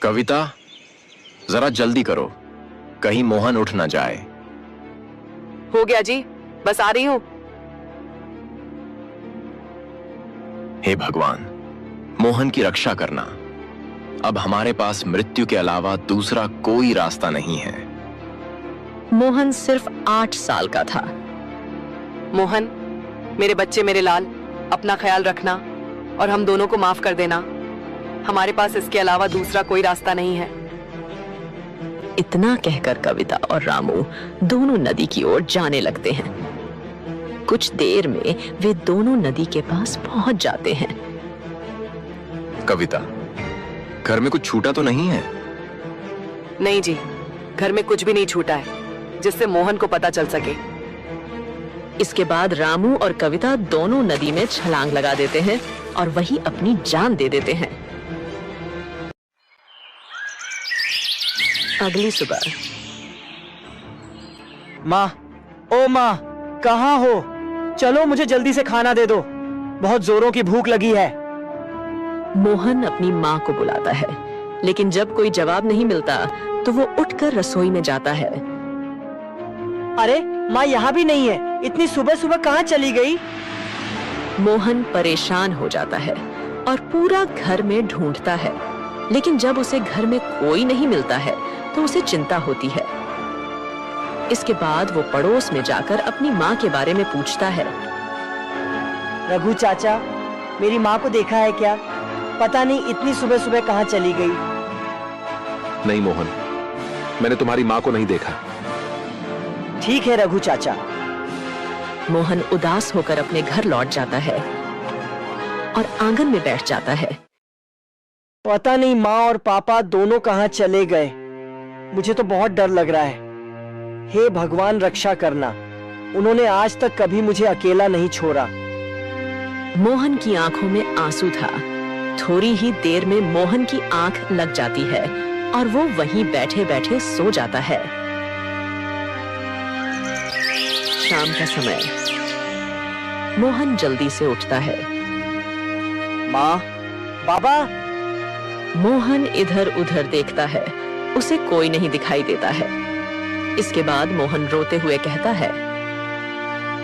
कविता, जरा जल्दी करो, कहीं मोहन उठ ना जाए। हो गया जी, बस आ रही हूं। हे भगवान, मोहन की रक्षा करना। अब हमारे पास मृत्यु के अलावा दूसरा कोई रास्ता नहीं है। मोहन सिर्फ 8 साल का था। मोहन, मेरे बच्चे, मेरे लाल, अपना ख्याल रखना और हम दोनों को माफ कर देना। हमारे पास इसके अलावा दूसरा कोई रास्ता नहीं है। इतना कहकर कविता और रामू दोनों नदी की ओर जाने लगते हैं। कुछ देर में वे दोनों नदी के पास पहुंच जाते हैं। कविता, घर में कुछ छूटा तो नहीं है? नहीं जी, घर में कुछ भी नहीं छूटा है जिससे मोहन को पता चल सके। इसके बाद रामू और कविता दोनों नदी में छलांग लगा देते हैं और वहीं अपनी जान दे देते हैं। अगली सुबह। माँ, ओ माँ, कहाँ हो? चलो मुझे जल्दी से खाना दे दो, बहुत जोरों की भूख लगी है। मोहन अपनी माँ को बुलाता है, लेकिन जब कोई जवाब नहीं मिलता तो वो उठकर रसोई में जाता है। अरे माँ यहाँ भी नहीं है, इतनी सुबह सुबह कहाँ चली गई? मोहन परेशान हो जाता है और पूरा घर में ढूंढता है, लेकिन जब उसे घर में कोई नहीं मिलता है तो उसे चिंता होती है। इसके बाद वो पड़ोस में जाकर अपनी माँ के बारे में पूछता है। रघु चाचा, मेरी माँ को देखा है क्या? पता नहीं इतनी सुबह सुबह कहाँ चली गई। नहीं मोहन, मैंने तुम्हारी माँ को नहीं देखा। ठीक है रघु चाचा। मोहन उदास होकर अपने घर लौट जाता है और आंगन में बैठ जाता है। पता नहीं माँ और पापा दोनों कहाँ चले गए। मुझे तो बहुत डर लग रहा है। हे भगवान, रक्षा करना। उन्होंने आज तक कभी मुझे अकेला नहीं छोड़ा। मोहन की आंखों में आंसू था। थोड़ी ही देर में मोहन की आंख लग जाती है और वो वहीं बैठे बैठे सो जाता है। शाम का समय। मोहन जल्दी से उठता है। माँ, बाबा। मोहन इधर उधर देखता है, उसे कोई नहीं दिखाई देता है। इसके बाद मोहन रोते हुए कहता है,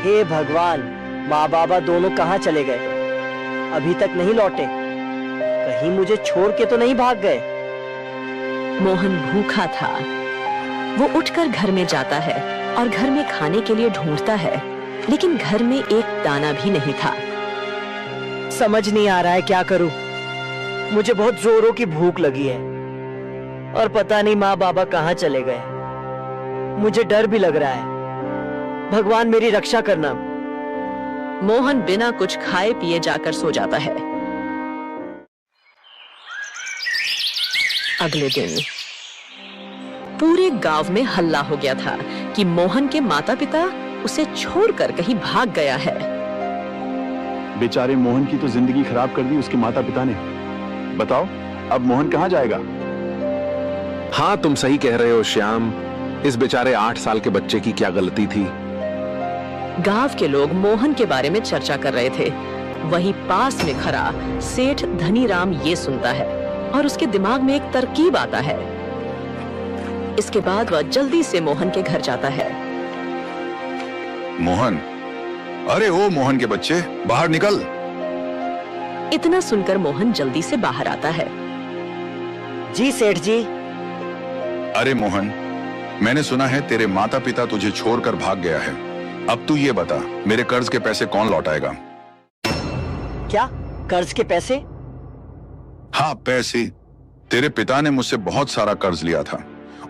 हे भगवान, माँ बाबा दोनों कहाँ चले गए? अभी तक नहीं लौटे। कहीं मुझे छोड़ के तो नहीं भाग गए? मोहन भूखा था। वो उठकर घर में जाता है और घर में खाने के लिए ढूंढता है, लेकिन घर में एक दाना भी नहीं था। समझ नहीं आ रहा है क्या करूं। मुझे बहुत जोरों की भूख लगी है और पता नहीं माँ बाबा कहाँ चले गए। मुझे डर भी लग रहा है। भगवान मेरी रक्षा करना। मोहन बिना कुछ खाए पिए जाकर सो जाता है। अगले दिन पूरे गांव में हल्ला हो गया था कि मोहन के माता पिता उसे छोड़कर कहीं भाग गया है। बेचारे मोहन की तो जिंदगी खराब कर दी उसके माता पिता ने। बताओ अब मोहन कहाँ जाएगा? हाँ, तुम सही कह रहे हो श्याम। इस बेचारे 8 साल के बच्चे की क्या गलती थी। गांव के लोग मोहन के बारे में चर्चा कर रहे थे। वहीं पास में खड़ा सेठ धनीराम ये सुनता है और उसके दिमाग में एक तरकीब आता है। इसके बाद वह जल्दी से मोहन के घर जाता है। मोहन, अरे ओ मोहन के बच्चे, बाहर निकल। इतना सुनकर मोहन जल्दी से बाहर आता है। जी सेठ जी। अरे मोहन, मैंने सुना है तेरे माता पिता तुझे छोड़कर भाग गया है। अब तू ये बता, मेरे कर्ज के पैसे कौन लौटाएगा? क्या कर्ज के पैसे? हाँ, पैसे। तेरे पिता ने मुझसे बहुत सारा कर्ज लिया था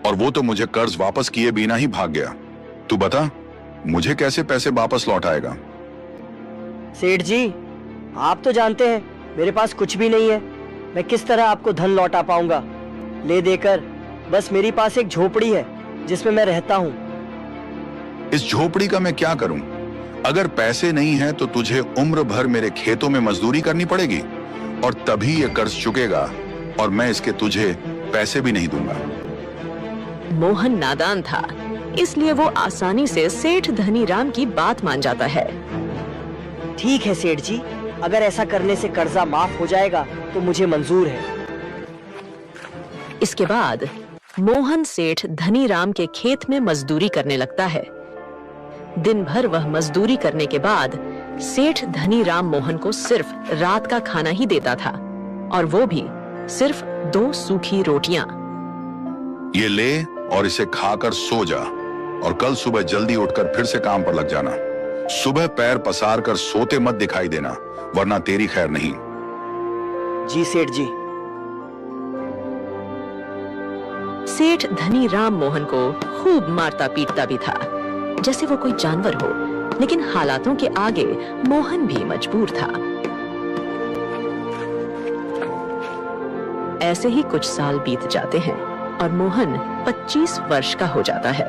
और वो तो मुझे कर्ज वापस किए बिना ही भाग गया। तू बता, मुझे कैसे पैसे वापस लौटाएगा? सेठ जी, आप तो जानते हैं मेरे पास कुछ भी नहीं है। मैं किस तरह आपको धन लौटा पाऊंगा ले देकर? बस मेरी पास एक झोपड़ी है जिसमें मैं रहता हूँ। इस झोपड़ी का मैं क्या करूं? अगर पैसे नहीं हैं तो तुझे उम्र भर मेरे खेतों में मजदूरी करनी पड़ेगी और तभी ये कर्ज चुकेगा और मैं इसके तुझे पैसे भी नहीं दूंगा। मोहन नादान था, इसलिए वो आसानी से सेठ धनीराम की बात मान जाता है। ठीक है सेठ जी, अगर ऐसा करने से कर्जा माफ हो जाएगा तो मुझे मंजूर है। इसके बाद मोहन सेठ धनीराम के खेत में मजदूरी करने लगता है। दिन भर वह मजदूरी करने के बाद सेठ धनीराम मोहन को सिर्फ रात का खाना ही देता था, और वो भी सिर्फ 2 सूखी रोटियां। ये ले और इसे खाकर सो जा, और कल सुबह जल्दी उठकर फिर से काम पर लग जाना। सुबह पैर पसार कर सोते मत दिखाई देना, वरना तेरी खैर नहीं। जी सेठ जी। सेठ धनीराम मोहन को खूब मारता पीटता भी था, जैसे वो कोई जानवर हो, लेकिन हालातों के आगे मोहन भी मजबूर था। ऐसे ही कुछ साल बीत जाते हैं और मोहन 25 वर्ष का हो जाता है।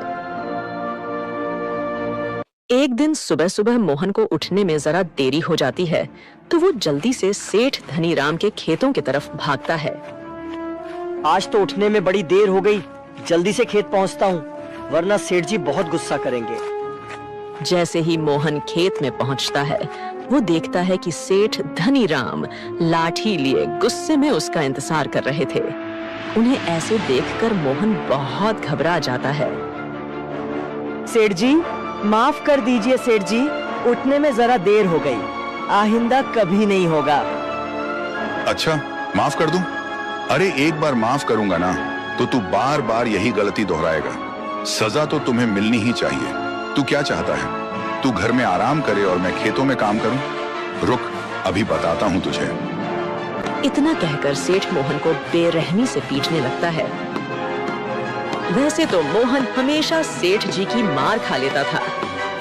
एक दिन सुबह सुबह मोहन को उठने में जरा देरी हो जाती है, तो वो जल्दी से सेठ धनीराम के खेतों की तरफ भागता है। आज तो उठने में बड़ी देर हो गई, जल्दी से खेत पहुंचता हूँ, वरना सेठ जी बहुत गुस्सा करेंगे। जैसे ही मोहन खेत में पहुंचता है, वो देखता है कि सेठ धनीराम लाठी लिए गुस्से में उसका इंतजार कर रहे थे। उन्हें ऐसे देखकर मोहन बहुत घबरा जाता है। सेठ जी, माफ कर दीजिए सेठ जी, उठने में जरा देर हो गई, आइंदा कभी नहीं होगा। अच्छा, माफ कर दूं? अरे एक बार माफ करूंगा ना, तो तू बार बार यही गलती दोहराएगा। सजा तो तुम्हें मिलनी ही चाहिए। तू क्या चाहता है? तू घर में आराम करे और मैं खेतों में काम करूं? रुक, अभी बताता हूं तुझे। इतना कहकर सेठ मोहन को बेरहमी से पीटने लगता है। वैसे तो मोहन हमेशा सेठ जी की मार खा लेता था,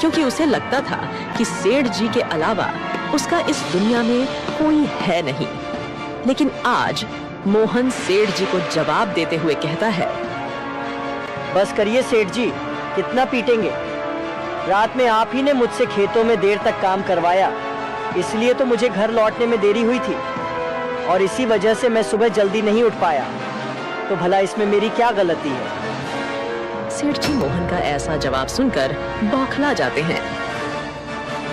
क्योंकि उसे लगता था कि सेठ जी के अलावा उसका इस दुनिया में कोई है नहीं। लेकिन आज मोहन सेठ जी को जवाब देते हुए कहता है, बस करिए सेठ जी, कितना पीटेंगे? रात में आप ही ने मुझसे खेतों में देर तक काम करवाया, इसलिए तो मुझे घर लौटने में देरी हुई थी, और इसी वजह से मैं सुबह जल्दी नहीं उठ पाया। तो भला इसमें मेरी क्या गलती है? सेठ जी मोहन का ऐसा जवाब सुनकर बौखला जाते हैं।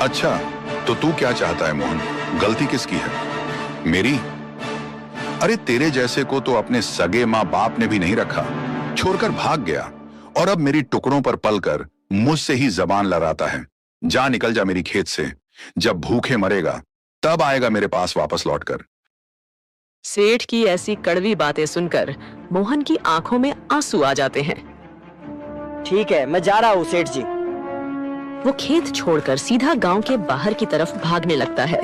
अच्छा, तो तू क्या चाहता है मोहन? गलती किसकी है? मेरी? अरे तेरे जैसे को तो अपने सगे माँ बाप ने भी नहीं रखा, छोड़कर भाग गया, और अब मेरी टुकड़ों पर पलकर मुझसे ही जबान लड़ाता है। जा, निकल जा मेरी खेत से। जब भूखे मरेगा तब आएगा मेरे पास वापस लौटकर। सेठ की ऐसी कड़वी बातें सुनकर मोहन की आंखों में आंसू आ जाते हैं। ठीक है, मैं जा रहा हूँ सेठ जी। वो खेत छोड़कर सीधा गांव के बाहर की तरफ भागने लगता है।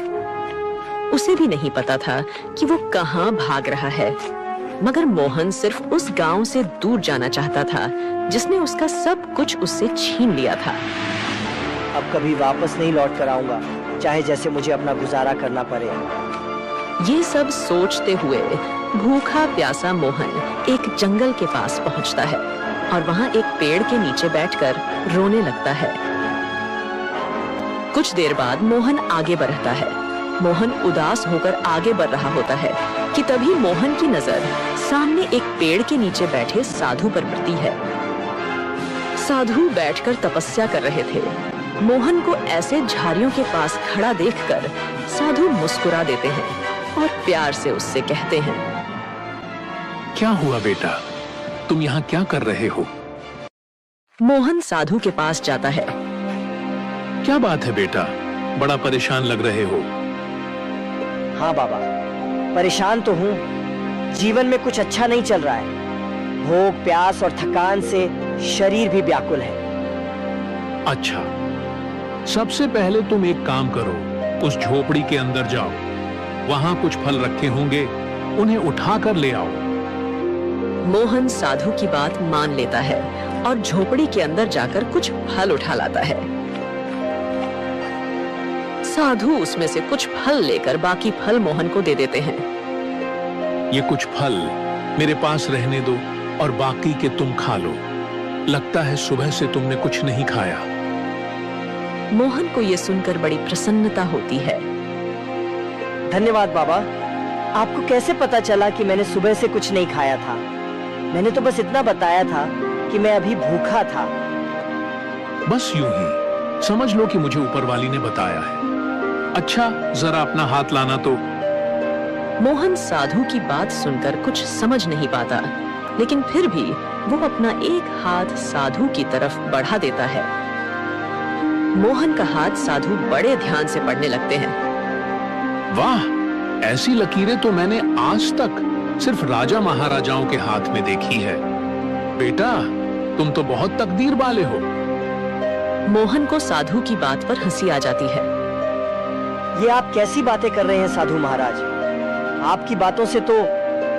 उसे भी नहीं पता था कि वो कहां भाग रहा है, मगर मोहन सिर्फ उस गांव से दूर जाना चाहता था जिसने उसका सब कुछ उससे छीन लिया था। अब कभी वापस नहीं लौट कर आऊंगा, चाहे जैसे मुझे अपना गुजारा करना पड़े। ये सब सोचते हुए भूखा प्यासा मोहन एक जंगल के पास पहुंचता है और वहां एक पेड़ के नीचे बैठकर रोने लगता है। कुछ देर बाद मोहन आगे बढ़ता है। मोहन उदास होकर आगे बढ़ रहा होता है कि तभी मोहन की नजर सामने एक पेड़ के नीचे बैठे साधु पर पड़ती है। साधु बैठकर तपस्या कर रहे थे। मोहन को ऐसे झाड़ियों के पास खड़ा देखकर साधु मुस्कुरा देते हैं और प्यार से उससे कहते हैं, क्या हुआ बेटा, तुम यहाँ क्या कर रहे हो? मोहन साधु के पास जाता है। क्या बात है बेटा, बड़ा परेशान लग रहे हो? हाँ बाबा, परेशान तो हूँ। जीवन में कुछ अच्छा नहीं चल रहा है। भूख, प्यास और थकान से शरीर भी व्याकुल है। अच्छा, सबसे पहले तुम एक काम करो, उस झोपड़ी के अंदर जाओ। वहां कुछ फल रखे होंगे, उन्हें उठा कर ले आओ। मोहन साधु की बात मान लेता है और झोपड़ी के अंदर जाकर कुछ फल उठा लाता है। साधु उसमें से कुछ फल लेकर बाकी फल मोहन को दे देते हैं। ये कुछ फल मेरे पास रहने दो और बाकी के तुम खा लो। लगता है सुबह से तुमने कुछ नहीं खाया। मोहन को यह सुनकर बड़ी प्रसन्नता होती है। धन्यवाद बाबा। आपको कैसे पता चला कि मैंने सुबह से कुछ नहीं खाया था? मैंने तो बस इतना बताया था कि मैं अभी भूखा था। बस यूं ही समझ लो कि मुझे ऊपर वाली ने बताया है। अच्छा, जरा अपना हाथ लाना तो। मोहन साधु की बात सुनकर कुछ समझ नहीं पाता, लेकिन फिर भी वो अपना एक हाथ साधु की तरफ बढ़ा देता है। मोहन का हाथ साधु बड़े ध्यान से पढ़ने लगते हैं। वाह, ऐसी लकीरें तो मैंने आज तक सिर्फ राजा महाराजाओं के हाथ में देखी है। बेटा, तुम तो बहुत तकदीर वाले हो। मोहन को साधु की बात पर हंसी आ जाती है। ये आप कैसी बातें कर रहे हैं साधु महाराज? आपकी बातों से तो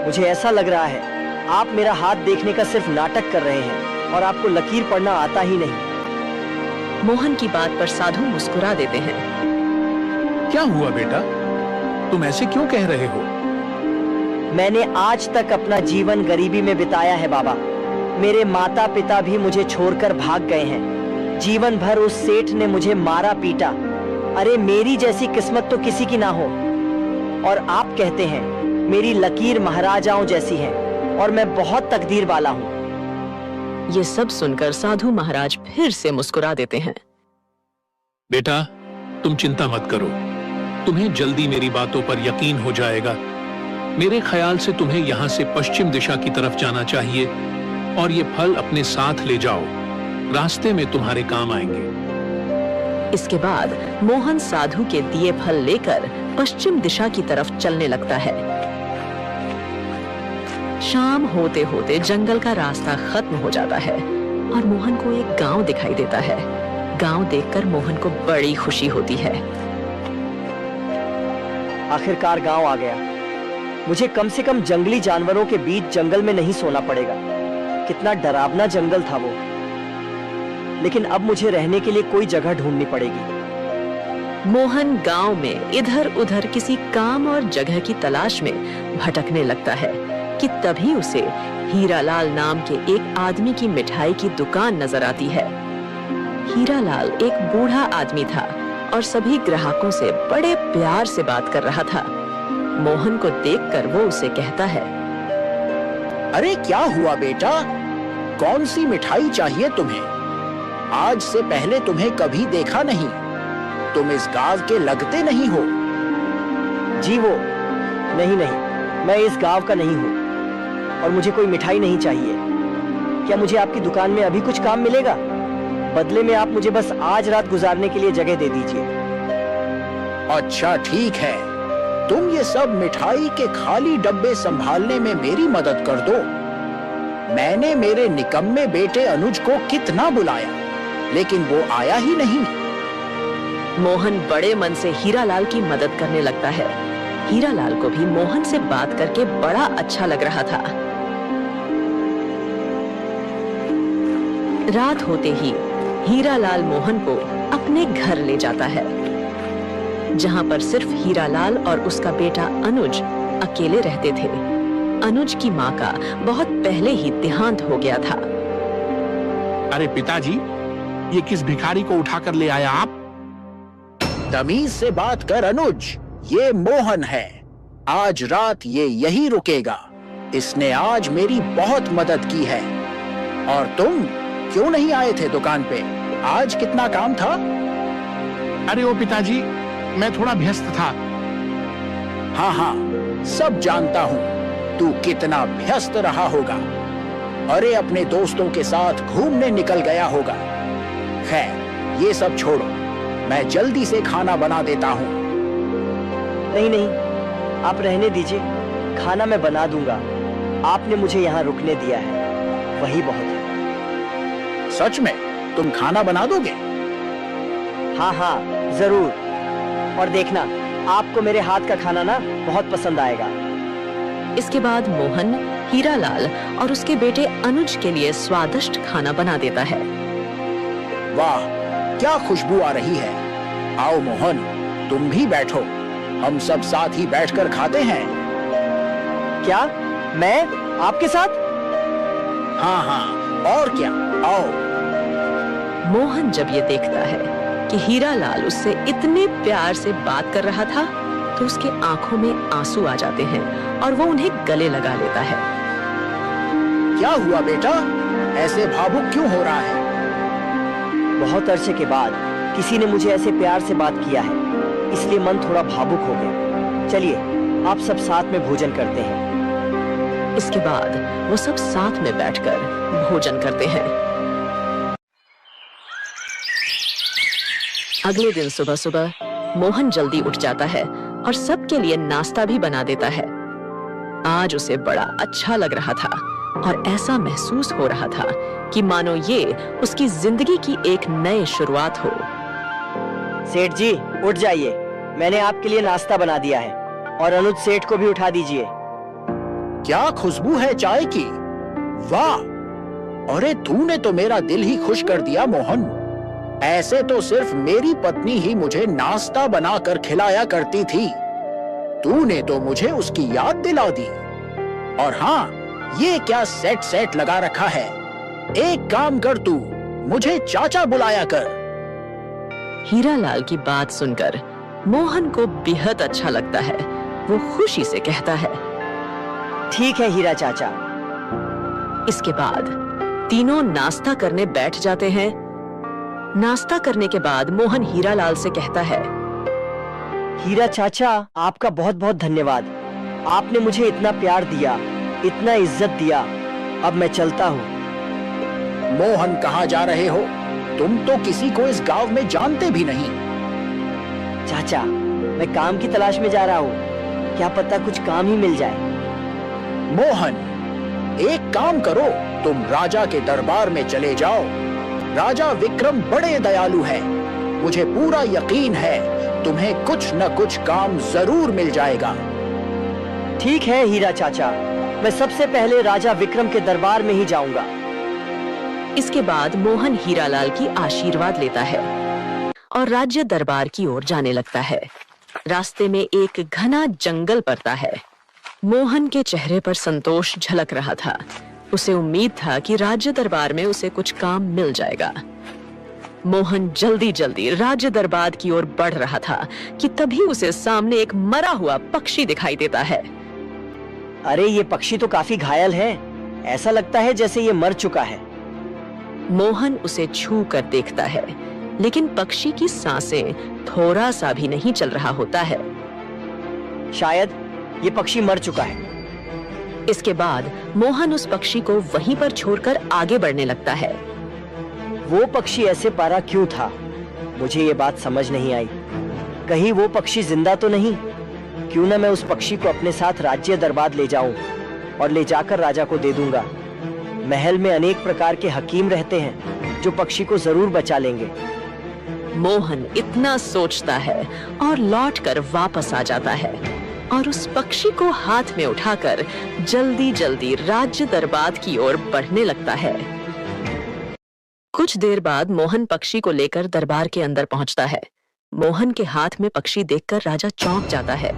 मुझे ऐसा लग रहा है आप मेरा हाथ देखने का सिर्फ नाटक कर रहे हैं और आपको लकीर पढ़ना आता ही नहीं। मोहन की बात पर साधु मुस्कुरा देते हैं। क्या हुआ बेटा, तुम ऐसे क्यों कह रहे हो? मैंने आज तक अपना जीवन गरीबी में बिताया है बाबा। मेरे माता पिता भी मुझे छोड़कर भाग गए हैं। जीवन भर उस सेठ ने मुझे मारा पीटा। अरे मेरी जैसी किस्मत तो किसी की ना हो। और आप कहते हैं मेरी लकीर महाराजाओं जैसी है और मैं बहुत तकदीर वाला हूँ। ये सब सुनकर साधु महाराज फिर से मुस्कुरा देते हैं। बेटा, तुम चिंता मत करो, तुम्हें जल्दी मेरी बातों पर यकीन हो जाएगा। मेरे ख्याल से तुम्हें यहाँ से पश्चिम दिशा की तरफ जाना चाहिए और ये फल अपने साथ ले जाओ, रास्ते में तुम्हारे काम आएंगे। इसके बाद मोहन साधु के दिए फल लेकर पश्चिम दिशा की तरफ चलने लगता है। शाम होते होते जंगल का रास्ता खत्म हो जाता है और मोहन को एक गांव दिखाई देता है। गांव देखकर मोहन को बड़ी खुशी होती है। आखिरकार गांव आ गया। मुझे कम से कम जंगली जानवरों के बीच जंगल में नहीं सोना पड़ेगा। कितना डरावना जंगल था वो। लेकिन अब मुझे रहने के लिए कोई जगह ढूंढनी पड़ेगी। मोहन गांव में इधर उधर किसी काम और जगह की तलाश में भटकने लगता है कि तभी उसे हीरालाल नाम के एक आदमी की मिठाई की दुकान नजर आती है। हीरालाल एक बूढ़ा आदमी था और सभी ग्राहकों से बड़े प्यार से बात कर रहा था। मोहन को देखकर वो उसे कहता है, अरे क्या हुआ बेटा, कौन सी मिठाई चाहिए तुम्हें? आज से पहले तुम्हें कभी देखा नहीं। तुम इस गांव के लगते नहीं हो। जी वो नहीं, मैं इस गांव का नहीं हूँ और मुझे कोई मिठाई नहीं चाहिए। क्या मुझे आपकी दुकान में अभी कुछ काम मिलेगा? बदले में आप मुझे बस आज रात गुजारने के लिए जगह दे दीजिए। अच्छा ठीक है, तुम ये सब मिठाई के खाली डब्बे संभालने में मेरी मदद कर दो। मैंने मेरे निकम्मे बेटे अनुज को कितना बुलाया, लेकिन वो आया ही नहीं। मोहन बड़े मन से हीरालाल की मदद करने लगता है। हीरालाल को भी मोहन से बात करके बड़ा अच्छा लग रहा था। रात होते ही हीरालाल मोहन को अपने घर ले जाता है, जहां पर सिर्फ हीरालाल और उसका बेटा अनुज अकेले रहते थे। अनुज की माँ का बहुत पहले ही देहांत हो गया था। अरे पिताजी, ये किस भिखारी को उठाकर ले आया आप? तमीज से बात कर अनुज, ये मोहन है। आज रात ये यही रुकेगा। इसने आज मेरी बहुत मदद की है। और तुम क्यों नहीं आए थे दुकान पे? आज कितना काम था? अरे ओ पिताजी, मैं थोड़ा व्यस्त था। हाँ, सब जानता हूँ तू कितना व्यस्त रहा होगा। अरे अपने दोस्तों के साथ घूमने निकल गया होगा। खैर, ये सब छोड़ो, मैं जल्दी से खाना बना देता हूँ। नहीं, आप रहने दीजिए। खाना मैं बना दूंगा। आपने मुझे यहाँ रुकने दिया है, वही बहुत है। सच में तुम खाना बना दोगे? हाँ, जरूर। और देखना, आपको मेरे हाथ का खाना ना बहुत पसंद आएगा। इसके बाद मोहन हीरालाल और उसके बेटे अनुज के लिए स्वादिष्ट खाना बना देता है। वाह, क्या खुशबू आ रही है। आओ मोहन, तुम भी बैठो। हम सब साथ ही बैठकर खाते हैं। क्या? मैं आपके साथ? हाँ, और क्या, आओ। मोहन जब ये देखता है कि हीरालाल उससे इतने प्यार से बात कर रहा था, तो उसके आंखों में आंसू आ जाते हैं और वो उन्हें गले लगा लेता है। क्या हुआ बेटा, ऐसे भावुक क्यों हो रहा है? बहुत अरसे के बाद किसी ने मुझे ऐसे प्यार से बात किया है, इसलिए मन थोड़ा भावुक हो गया। चलिए, आप सब साथ में भोजन करते हैं। इसके बाद वो सब साथ में बैठकर भोजन करते हैं। अगले दिन सुबह सुबह मोहन जल्दी उठ जाता है और सबके लिए नाश्ता भी बना देता है। आज उसे बड़ा अच्छा लग रहा था और ऐसा महसूस हो रहा था कि मानो ये उसकी जिंदगी की एक नई शुरुआत हो। सेठ जी उठ जाइए, मैंने आपके लिए नाश्ता बना दिया है और अनुज सेठ को भी उठा दीजिए। क्या खुशबू है चाय की, वाह! अरे तूने तो मेरा दिल ही खुश कर दिया मोहन। ऐसे तो सिर्फ मेरी पत्नी ही मुझे नाश्ता बनाकर खिलाया करती थी, तूने तो मुझे उसकी याद दिला दी। और हाँ, ये क्या सेट लगा रखा है? एक काम कर, तू मुझे चाचा बुलाया कर। हीरालाल की बात सुनकर मोहन को बेहद अच्छा लगता है। वो खुशी से कहता है, ठीक है हीरा चाचा। इसके बाद तीनों नाश्ता करने बैठ जाते हैं। नाश्ता करने के बाद मोहन हीरालाल से कहता है, हीरा चाचा आपका बहुत बहुत धन्यवाद। आपने मुझे इतना प्यार दिया, इतना इज्जत दिया। अब मैं चलता हूँ। मोहन कहाँ जा रहे हो? तुम तो किसी को इस गांव में जानते भी नहीं। चाचा मैं काम की तलाश में जा रहा हूँ, क्या पता कुछ काम ही मिल जाए। मोहन एक काम करो, तुम राजा के दरबार में चले जाओ। राजा विक्रम बड़े दयालु है, मुझे पूरा यकीन है तुम्हें कुछ न कुछ काम जरूर मिल जाएगा। ठीक है हीरा चाचा, मैं सबसे पहले राजा विक्रम के दरबार में ही जाऊंगा। इसके बाद मोहन हीरालाल की आशीर्वाद लेता है और राज्य दरबार की ओर जाने लगता है। रास्ते में एक घना जंगल पड़ता है। मोहन के चेहरे पर संतोष झलक रहा था। उसे उम्मीद था कि राज्य दरबार में उसे कुछ काम मिल जाएगा। मोहन जल्दी जल्दी राज्य दरबार की ओर बढ़ रहा था कि तभी उसे सामने एक मरा हुआ पक्षी दिखाई देता है। अरे ये पक्षी तो काफी घायल है, ऐसा लगता है जैसे ये मर चुका है। मोहन उसे छू कर देखता है, लेकिन पक्षी की सांसें थोड़ा सा भी नहीं चल रहा होता है। शायद ये पक्षी मर चुका है। इसके बाद मोहन उस पक्षी को वहीं पर छोड़कर आगे बढ़ने लगता है। वो पक्षी ऐसे पारा क्यों था? मुझे ये बात समझ नहीं आई। कहीं वो पक्षी जिंदा तो नहीं? क्यों ना मैं उस पक्षी को अपने साथ राज्य दरबार ले जाऊं और ले जाकर राजा को दे दूंगा। महल में अनेक प्रकार के हकीम रहते हैं जो पक्षी को जरूर बचा लेंगे। मोहन इतना सोचता है और लौटकर वापस आ जाता है और उस पक्षी को हाथ में उठाकर जल्दी जल्दी राज्य दरबार की ओर बढ़ने लगता है। कुछ देर बाद मोहन पक्षी को लेकर दरबार के अंदर पहुंचता है। मोहन के हाथ में पक्षी देखकर राजा चौंक जाता है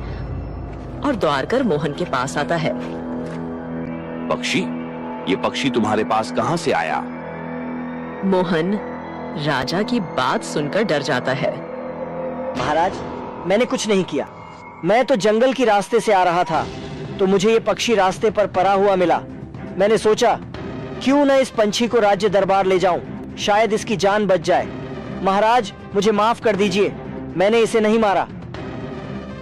और दौड़ कर मोहन के पास आता है। पक्षी, ये पक्षी तुम्हारे पास कहां से आया? मोहन राजा की बात सुनकर डर जाता है। महाराज, मैंने कुछ नहीं किया। मैं तो जंगल की रास्ते से आ रहा था तो मुझे ये पक्षी रास्ते पर पड़ा हुआ मिला। मैंने सोचा क्यों न इस पंछी को राज्य दरबार ले जाऊं, शायद इसकी जान बच जाए। महाराज मुझे माफ कर दीजिए, मैंने इसे नहीं मारा।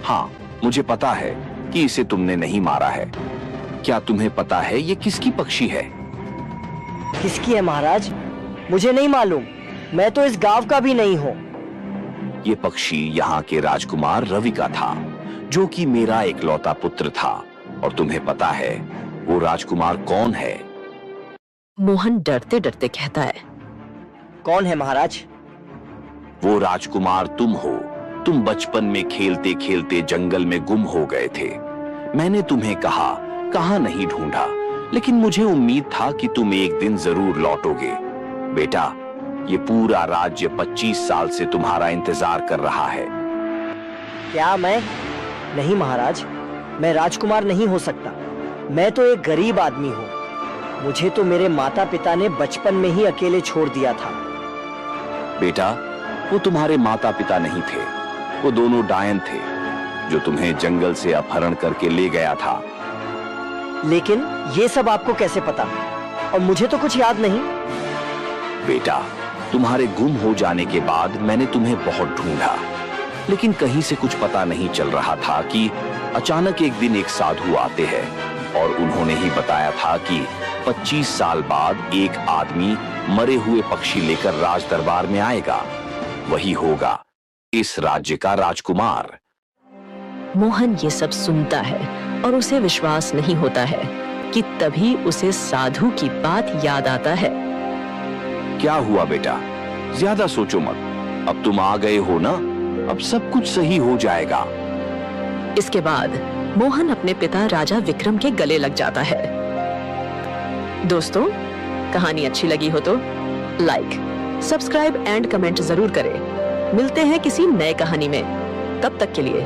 हाँ, मुझे पता है कि इसे तुमने नहीं मारा है। क्या तुम्हें पता है ये किसकी पक्षी है? किसकी है महाराज? मुझे नहीं मालूम, मैं तो इस गांव का भी नहीं हूँ। ये पक्षी यहाँ के राजकुमार रवि का था, जो कि मेरा इकलौता पुत्र था। और तुम्हें पता है वो राजकुमार कौन है? मोहन डरते डरते कहता है, कौन है महाराज? वो राजकुमार तुम हो। तुम बचपन में खेलते खेलते जंगल में गुम हो गए थे। मैंने तुम्हें कहाँ नहीं ढूंढा, लेकिन मुझे उम्मीद था कि तुम एक दिन जरूर लौटोगे। बेटा, ये पूरा राज्य 25 साल से तुम्हारा इंतजार कर रहा है। क्या मैं? नहीं महाराज, मैं राजकुमार नहीं हो सकता। मैं तो एक गरीब आदमी हूँ। मुझे तो मेरे माता पिता ने बचपन में ही अकेले छोड़ दिया था। बेटा, वो तुम्हारे माता पिता नहीं थे, वो दोनों डायन थे जो तुम्हें जंगल से अपहरण करके ले गया था। लेकिन ये सब आपको कैसे पता? और मुझे तो कुछ याद नहीं। बेटा, तुम्हारे गुम हो जाने के बाद मैंने तुम्हें बहुत ढूंढा, लेकिन कहीं से कुछ पता नहीं चल रहा था कि अचानक एक दिन एक साधु आते हैं और उन्होंने ही बताया था कि 25 साल बाद एक आदमी मरे हुए पक्षी लेकर राज दरबार में आएगा। वही होगा इस राज्य का राजकुमार। मोहन ये सब सुनता है और उसे विश्वास नहीं होता है कि तभी उसे साधु की बात याद आता है। क्या हुआ बेटा, ज्यादा सोचो मत, अब तुम आ गए हो ना, अब सब कुछ सही हो जाएगा। इसके बाद मोहन अपने पिता राजा विक्रम के गले लग जाता है। दोस्तों, कहानी अच्छी लगी हो तो लाइक, सब्सक्राइब एंड कमेंट जरूर करें। मिलते हैं किसी नए कहानी में, तब तक के लिए